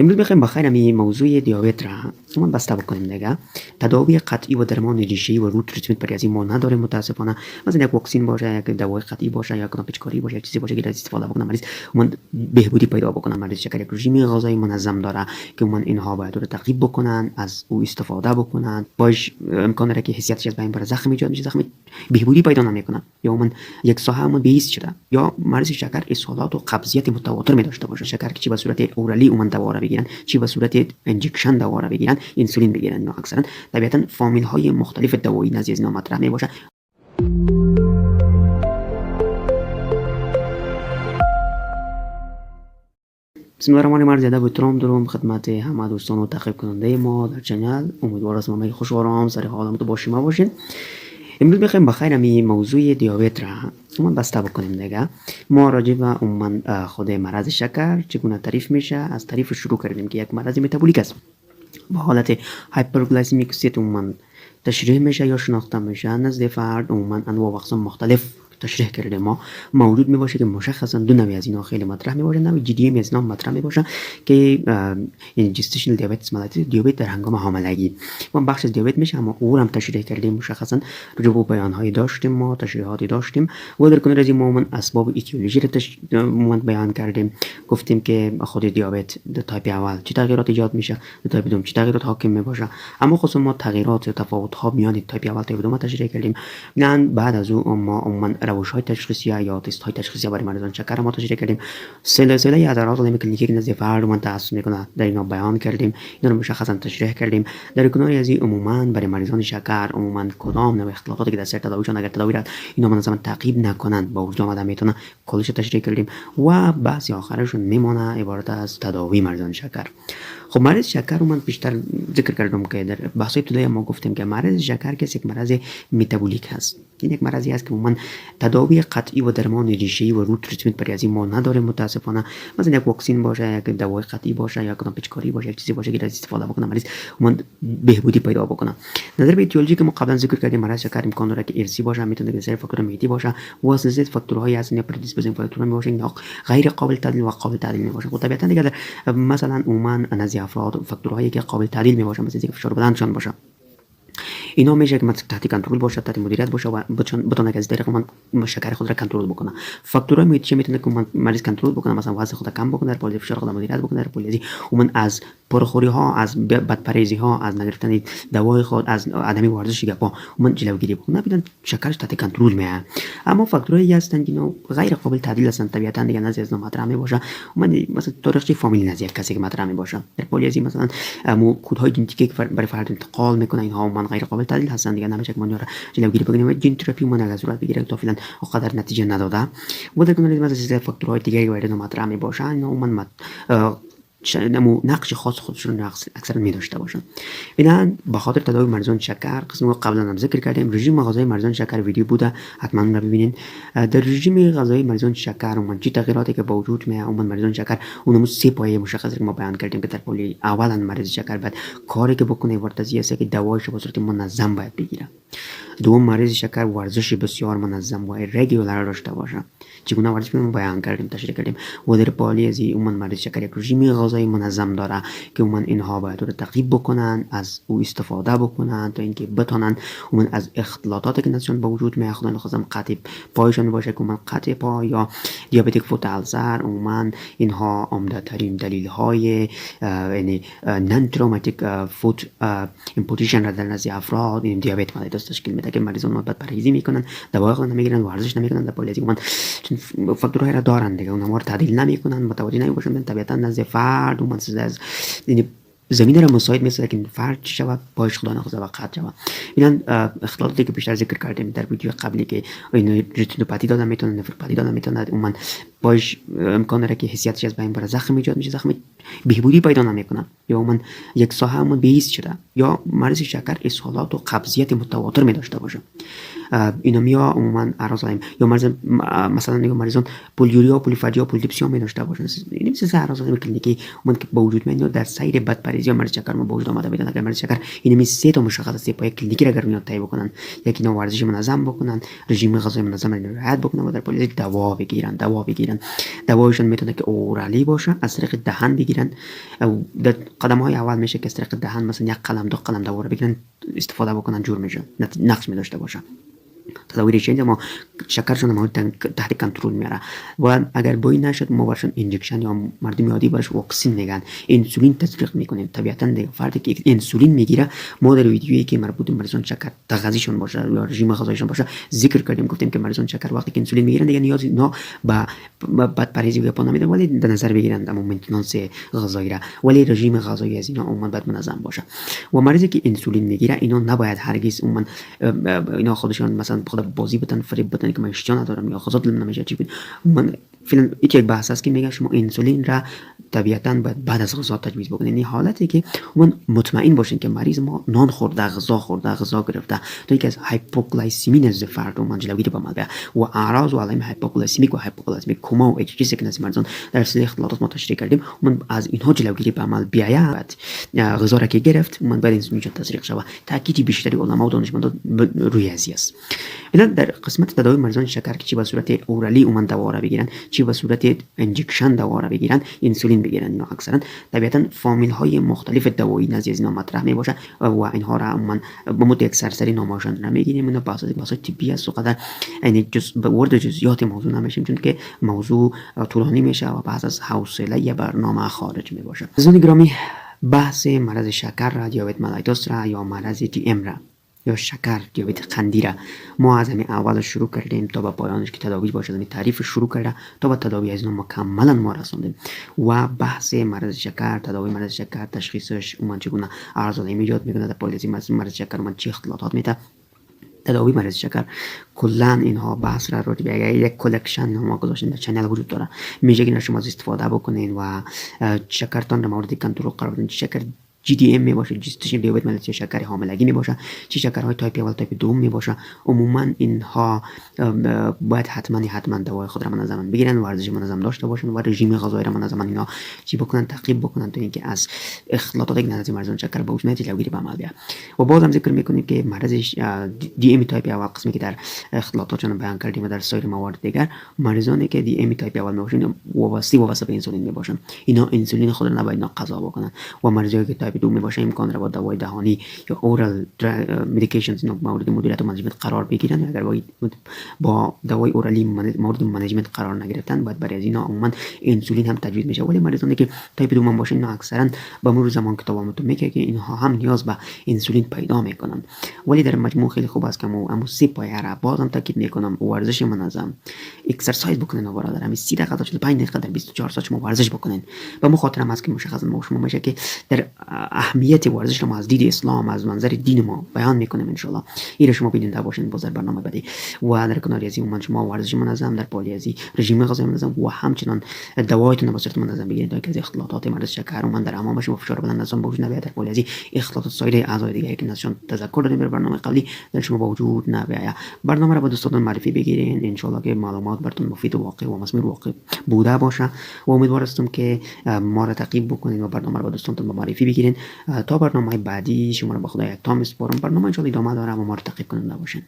امروز بخوایم بخیر همین موضوع دیابت را من بسته بکنیم دیگه. تداوی قطعی و درمان ریشه‌ای و روت تریتمنت برای از این ما نداره متاسفانه. مثلا یک واکسن باشه، یک دوای قطعی باشه، یا کاری باشه، یک چیزی باشه که از استفاده بکنه مریض من بهبودی پیدا بکنه. مریض شکر یک رژیم غذایی منظم داره که من اینها باید رو تعقیب بکنن، از او استفاده بکنن. باش امکان داره که حساسیتش از بین بره، زخم ایجاد میشه، زخم بهبودی پیدا نمیکنه، یا من یک ساعت من بیست شده، یا مریض شکر اسهالات و قبضیت متواتر می داشته باشه. شکر که چی به صورت اورالی من دوا را بگیرن، چی به صورت انجکشن دوا را بگیرن، انسولین بگیرن. اینا اکثرا طبیعتا فامیل های مختلف دوایی نزد از اینا مطرح می باشه. بسم الله الرحمن الرحیم. زیاده بهترام دارم خدمت همه دوستان و تعقیب کننده ما در چنل. امیدوارم از همه خوش و آرام سر حالم تو باشیم باشین. امروز بخوایم بخیر همین موضوع دیابت را من بسته بکنیم دیگه. ما راجع به عموما خود مرض شکر چگونه تعریف میشه از تعریف شروع کردیم که یک مرض متابولیک است. با حالت هایپرگلایسمیک استیت عموما تشریح میشه یا شناخته میشه. نزد فرد عموما انواع و اقسام مختلف تشریح کرده ما موجود می باشه که مشخصا دو نوع از اینا خیلی مطرح می باشه. نوع جدی از اینا مطرح می باشه که یعنی جستیشنال دیابت، مالتیز دیابت در هنگام حاملگی. ما بخش از دیابت میشه اما او هم تشریح کردیم مشخصا. راجع به بیان های داشتیم، ما تشریحاتی داشتیم و در کنار از این ما اسباب ایتیولوژی رو بیان کردیم. گفتیم که خود دیابت در تایپ اول چه تغییرات ایجاد میشه، در تایپ دوم چه تغییرات حاکم می باشه. اما خصوصا ما تغییرات و تفاوت ها میان تایپ اول تا دوم تشریح کردیم. بعد از اون ما روش‌های تشخیصی یا تست‌های تشخیصی برای مریضان شکر ما تشریح کردیم. سلسله عضلات علمی کلینیکی که نزد فرد من تأسیس میکنه در اینا بیان کردیم، اینا رو مشخصا تشریح کردیم. در کنار از این عموما برای مریضان شکر عموما کدام نوع اختلافاتی که در سر تداویشان اگر تداوی را اینا منظما تعقیب نکنند با وجود آمده میتونه کلش تشریح کردیم و بحث آخرشون میمونه عبارت از تداوی مریضان شکر. خب مرض شکر رو من بیشتر ذکر کردم که در بحث ابتدایی ما گفتیم که مرض شکر که یک مرض متابولیک هست. این یک مرضی است که من تداوی قطعی و درمان ریشه‌ای و روت تریتمنت برای از این ما نداره متاسفانه. مثلا یک واکسن باشه، یک دوای قطعی باشه، یا کاری باشه، یک چیزی باشه که از استفاده بکنه مریض من بهبودی پیدا بکنه. نظر به ایتیولوژی که ما قبلا ذکر کردیم مرض شکر امکان داره که ارثی باشه، میتونه که سر فاکتور محیطی باشه و اساساً فاکتورهای هستن یا پردیسپوزینگ فاکتورها میباشن یا غیر قابل تعدیل و قابل تعدیل میباشن. خب طبیعتا دیگه مثلا عموما نزد افراد فاکتورهایی که قابل تعدیل میباشن مثل اینکه فشار بدنشان باشه، اینا میشه که تحت کنترل باشه، تحت مدیریت باشه و بتونه که از طریق من شکر خود را کنترل بکنه. فاکتورهای محیطی میتونه که مریض کنترل بکنه، مثلا وزن خود کم بکنه، در پالی فشار خود مدیریت بکنه، در پالی عموما از پرخوری ها، از بدپریزی ها، از نگرفتن دوای خود، از عدم ورزش گپا عموما جلوگیری بکنه، بدون شکرش تحت کنترل میاد. اما فاکتورهایی هستن که اینا غیر قابل تعدیل هستن، طبیعتا دیگه نزد از مطرح میباشه. عموما مثلا تاریخچه فامیلی نزد کسی که مطرح میباشه، در پالی مثلا کدهای ژنتیکی که برای فرد انتقال میکنه اینها عموما غیر قابل تعدیل هستن، دیگه نمیشه که ما جلوگیری بکنیم. ژن تراپی من اگر صورت بگیره تا فعلا اونقدر نتیجه نداده. و در کنار مثلا فاکتورهای دیگری باید مطرح میباشن، اینا عموما نقش خاص خودشون اکثرا می داشته باشن. اینا به خاطر تداوی مریضان شکر قسم قبلا هم ذکر کردیم رژیم غذایی مریضان شکر ویدیو بوده، حتما اون رو ببینید. در رژیم غذایی مریضان شکر عموما چه تغییراتی که با وجود میاد، عموما مریضان شکر اونم سه پایه مشخص که ما بیان کردیم که در پولی اولا مریض شکر بعد کاری که بکنه ورزشی است که دوایش به صورت منظم باید بگیره. دوم مریض شکر ورزش بسیار منظم و رگولار داشته باشه. چگونه ورزش می‌کنم بیان کردیم، تشریح کردیم. و در پالی از عموما مریض شکر یک رژیم غذایی منظم داره که عموما اینها باید رو تعقیب بکنن، از او استفاده بکنن تا اینکه بتونن عموما از اختلاطاتی که نشون به وجود میاد خودن خاصم قطع پایشون باشه که عموما قطع پا یا دیابتیک فوت آلزر عموما اینها عمده ترین دلیل های یعنی نان تروماتیک فوت امپوتیشن را در نزد افراد این دیابت مالتیز تشکیل میده که مریضان بعد پرهیزی میکنن، دوا خود نمیگیرن، ورزش نمیکنن، در پالی عموما فاکتورهای را دارن دیگه اونها رو تعدیل نمیکنن، متوجه نمیشن. طبیعتا نزد فرد و منسوز از زمین را مساعد میسازه که فرد چه شود پایش خدا نخواسته و قطع شود. اینا اختلالاتی که بیشتر ذکر کردیم در ویدیو قبلی که این ریتینوپاتی دادن میتونه، نفروپاتی دادن میتونه، عموما پایش امکان داره که حساسیتش از بین بره، زخم ایجاد میشه، زخم بهبودی پیدا نمیکنه، یا عموما یک ساعت من بیست شده، یا مریض شکر اسهالات و قبضیت متواتر می داشته باشه. اینا میا عموما اعراض علائم یا مثلا مریضان پولیوریا، پولیفاجیا، پولیدیپسیا می داشته باشن. این مثل اعراض علائم کلینیکی عموما که با وجود میاد در سایر بدپریزی یا مریض شکر ما با وجود آمده میاد. اگر مریض شکر این سه تا مشخصات سه پای کلینیکی را اگر میاد طی بکنن، یکی نوع ورزش منظم بکنن، رژیم غذایی منظم را رعایت بکنن و در پالی دوا بگیرن بگیرن. دوایشون میتونه که اورالی باشه، از طریق دهن بگیرن. در قدم های اول میشه که از طریق دهن مثلا یک قلم دو قلم دوا رو بگیرن استفاده بکنن، جور میشه، نقص می داشته باشه. تداوی چنج ما شکرشون ما تحت کنترل میاره. و اگر بوی نشد ما برشون انجکشن یا مردم عادی برش واکسین میگن، انسولین تزریق میکنیم. طبیعتا دیگه فردی که انسولین میگیره ما در ویدیویی که مربوط به مریضان شکر تغذیهشون باشه یا رژیم غذاییشون باشه ذکر کردیم، گفتیم که مریضان شکر وقتی که انسولین میگیرن دیگه نیازی نه به بد پرهیزی و پا نمیده، ولی در نظر بگیرن اما مینتیننس غذایی را، ولی رژیم غذایی از اینا عموما باید منظم باشه. و مریضی که انسولین میگیره اینا نباید هرگز عموما اینا خودشون مثلا خود بازی بتن فریب بتن که من اشتیا ندارم یا خودت نمیشه چی بود. من فعلا یک بحث است که میگه شما انسولین را طبیعتا باید بعد از غذا تجویز بکنید. این حالتی که من مطمئن باشین که مریض ما نان خورده، غذا گرفته، تا اینکه از هایپوگلایسمی نزد فرد من جلوگیری به عمل و اعراض و علائم هایپوگلایسمیک و هایپوگلایسمیک کما و اچ که نزد مریضان در سلسله اختلالات ما تشریح کردیم، من از اینها جلوگیری به عمل بیاید. غذا را که گرفت من بعد انسولین تزریق شود. تاکید بیشتری علما و دانشمندان روی ازی است. اینا در قسمت تداوی مریضان شکر که چی به صورت اورلی اومن دوا را بگیرن، چی به صورت انجکشن دوا را بگیرن، انسولین بگیرن، اینا اکثرا طبیعتا فامیل های مختلف دوایی نزد از اینا مطرح می باشه و اینها را من به مدت یک سرسری نامشان را میگیریم. اینا بحث طبی است و قدر یعنی وارد جزئیات موضوع نمیشیم چون که موضوع طولانی میشه و بعض از حوصله یا برنامه خارج می باشه. عزیزان گرامی، بحث مرض شکر را، دیابت ملایتوس را یا مرض دی ام را یا شکر دیابت قندی را ما از همین اول شروع کردیم تا به پایانش که تداوی باشه، همین تعریف شروع کرده تا به تداوی از اون مکملا ما رسوندیم. و بحث مرض شکر، تداوی مرض شکر، تشخیصش اون چگونه اعراض ایجاد میکنه، در پالیسی مرض شکر من چه اختلالات میده، تداوی مرض شکر کلا اینها بحث را راجع به یک کلکشن ما گذاشتیم در چنل وجود داره. میشه که شما از استفاده بکنین و شکرتان را مورد کنترل قرار بدین. شکر جی دی ام می باشه، جستشن دیابت ملایتوس، شکر حاملگی می باشه، چه شکرهای تایپ اول تایپ دوم می باشه. عموما اینها باید حتما دوای خود را منظم بگیرن، ورزش منظم داشته باشن و رژیم غذایی را منظم اینا چی بکنن، تعقیب بکنن تا اینکه از اختلالات نزد مریضان شکر به وجود جلوگیری به عمل بیاد. و بازم ذکر میکنیم که مرض دی ام تایپ اول قسمی که در اختلالات چون بیان کردیم و در سایر موارد دیگر، مریضانی که دی ام تایپ اول میباشن وابسته به انسولین میباشن، اینا انسولین خود را نباید قضا بکنن. و مریضایی که تایپ دوم میباشه امکان را با دوای دهانی یا اورال مدیکیشنز اینا مورد مدیریت و منیجمنت قرار بگیرن. اگر با دوای اورالی مورد منیجمنت قرار نگرفتن باید برای از اینا عموما انسولین هم تجویز میشه. ولی مریضانی که تایپ دوم باشه اینا اکثرا با مرور زمان کتابامون میگه که اینها هم نیاز به انسولین پیدا میکنن. ولی در مجموع خیلی خوب است که اما سه پایه را بازم تاکید میکنم، ورزش منظم، اکسرسایز بکنین. برادر همین 30 دقیقه تا 45 دقیقه در 24 ساعت شما ورزش بکنین. به مخاطر هم هست که مشخصا ما شما میشه که در اهمیت ورزش رو ما از دید اسلام، از منظر دین ما بیان میکنیم ان شاء الله. این شما ببینید باشین باز در برنامه بعدی. و در کنار از این شما ورزش منظم، در پالیازی رژیم غذایی منظم و همچنان دوایتون به صورت منظم بگیرید تا اینکه اختلالات مرض شکر من در امام شما فشار بدن نظام به وجود نیاد. در پالیازی اختلالات سایر اعضای دیگه که نشون تذکر دادیم در برنامه قبلی در شما با وجود نیاد. برنامه رو با دوستان معرفی بگیرین ان شاء الله که معلومات براتون مفید و واقعی و مثمر واقع بوده باشه. و امیدوار هستم که ما را تعقیب بکنین و برنامه رو با دوستانتون معرفی بگیرین. تا برنامه بعدی شما رو به خدا یکتا میسپارم. برنامه ان شاء الله ادامه داره و ما رو تعقیب کننده باشین.